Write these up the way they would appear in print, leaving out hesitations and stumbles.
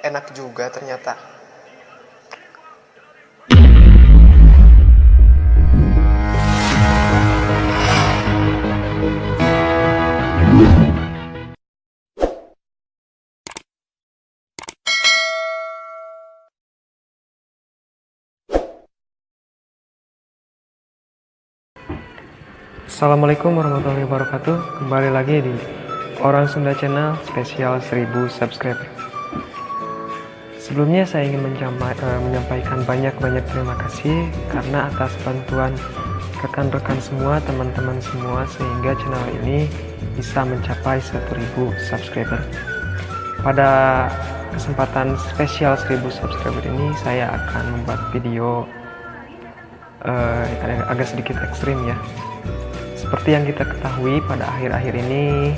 enak juga ternyata. Assalamualaikum warahmatullahi wabarakatuh. Kembali lagi di Orang Sunda Channel spesial 1000 subscriber. Sebelumnya saya ingin menyampaikan banyak terima kasih karena atas bantuan rekan-rekan semua, teman-teman semua, sehingga channel ini bisa mencapai 1000 subscriber. Pada kesempatan spesial 1000 subscriber ini saya akan membuat video agak sedikit ekstrim ya. Seperti yang kita ketahui, pada akhir-akhir ini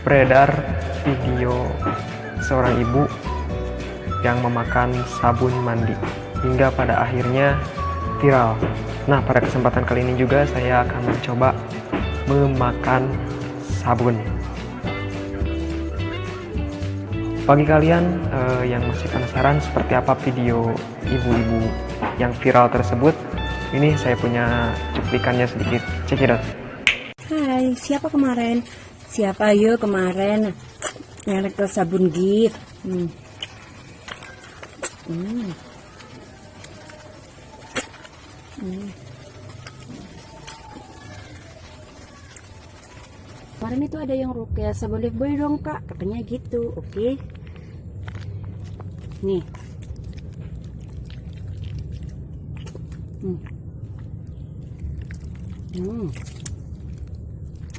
beredar video seorang ibu yang memakan sabun mandi hingga pada akhirnya viral. Nah, pada kesempatan kali ini juga saya akan mencoba memakan sabun. Bagi kalian yang masih penasaran seperti apa video ibu-ibu yang viral tersebut, ini saya punya cuplikannya sedikit. Cekidot. Hai, siapa kemarin? Siapa yo kemarin merek sabun gift? Kemarin itu ada yang Rukia sabun Lifebuoy dong kak, katanya gitu. Oke. Nih.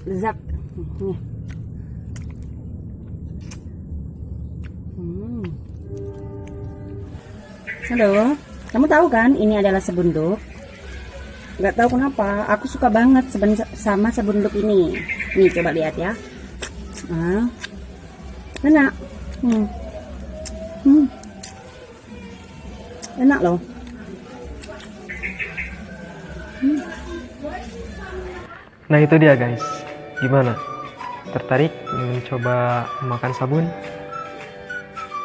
Lezat. Nih. Halo, kamu tahu kan ini adalah sabun Dove? Gak tahu kenapa, aku suka banget sama sabun Dove ini. Nih coba lihat ya. Enak. Enak loh. Nah itu dia guys, gimana? Tertarik mencoba memakan sabun?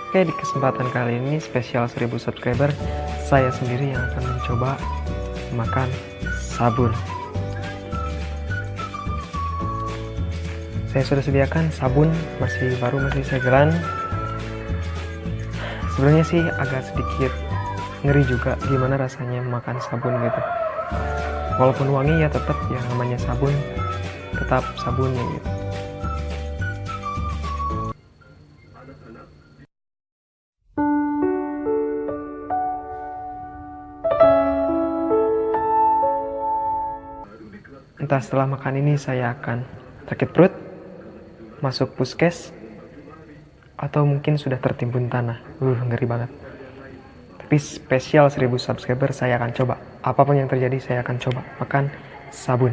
Oke, di kesempatan kali ini spesial 1000 subscriber, saya sendiri yang akan mencoba memakan sabun. Saya sudah sediakan sabun, masih segelan. Sebenarnya sih agak sedikit ngeri juga gimana rasanya memakan sabun gitu. Walaupun wangi ya tetap yang namanya sabun, tetap sabunnya gitu. Entah setelah makan ini saya akan sakit perut, masuk puskes, atau mungkin sudah tertimbun tanah. Ngeri banget. Tapi spesial 1000 subscriber saya akan coba. Apapun yang terjadi saya akan coba makan sabun.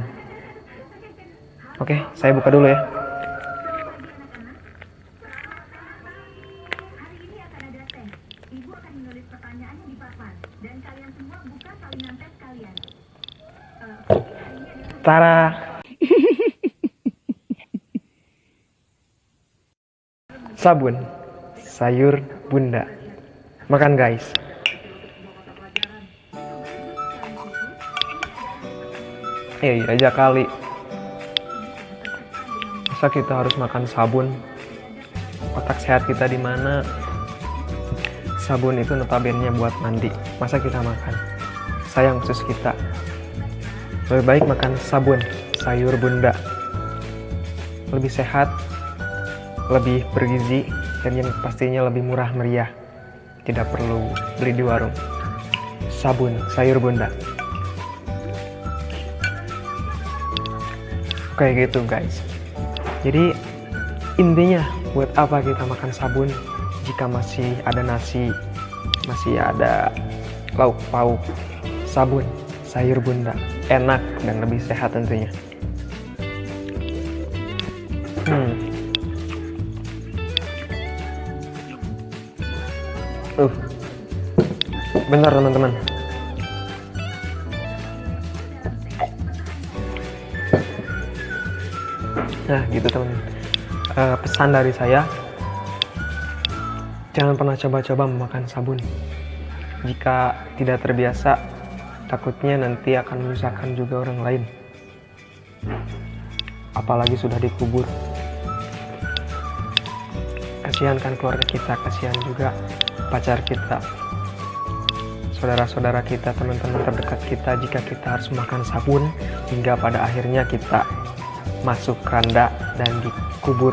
Oke, saya buka dulu ya. Tara. Sabun sayur bunda. Makan guys. Iya aja kali. Masa kita harus makan sabun? Otak sehat kita di mana? Sabun itu notabene buat mandi. Masa kita makan? Sayang usus kita. Lebih baik makan sabun sayur bunda. Lebih sehat, lebih bergizi, dan yang pastinya lebih murah meriah. Tidak perlu beli di warung. Sabun sayur bunda. Kayak gitu guys. Jadi intinya buat apa kita makan sabun jika masih ada nasi, masih ada lauk pauk? Sabun sayur bunda enak dan lebih sehat tentunya. Benar teman-teman. Nah gitu teman. Pesan dari saya, Jangan pernah coba-coba memakan sabun. Jika tidak terbiasa, takutnya nanti akan menyusahkan juga orang lain. Apalagi sudah dikubur. Kasihan kan keluarga kita, kasihan juga pacar kita, saudara-saudara kita, teman-teman terdekat kita jika kita harus makan sabun hingga pada akhirnya kita masuk keranda dan dikubur.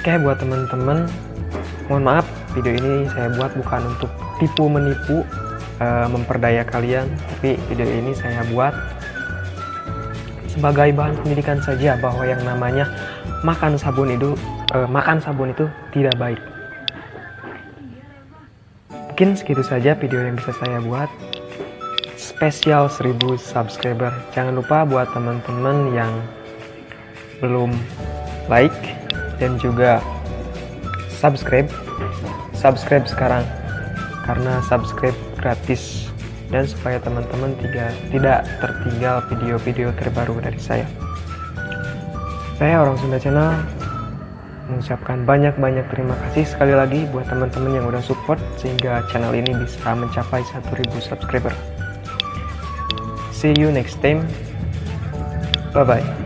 Oke, buat teman-teman, mohon maaf, video ini saya buat bukan untuk tipu menipu, memperdaya kalian, tapi video ini saya buat sebagai bahan pendidikan saja bahwa yang namanya makan sabun itu tidak baik. Mungkin segitu saja video yang bisa saya buat. Spesial 1000 subscriber. Jangan lupa buat teman-teman yang belum like dan juga subscribe sekarang, karena subscribe gratis dan supaya teman-teman tidak tertinggal video-video terbaru dari saya. Saya Orang Sunda Channel mengucapkan banyak-banyak terima kasih sekali lagi buat teman-teman yang udah support sehingga channel ini bisa mencapai 1000 subscriber. See you next time. Bye bye.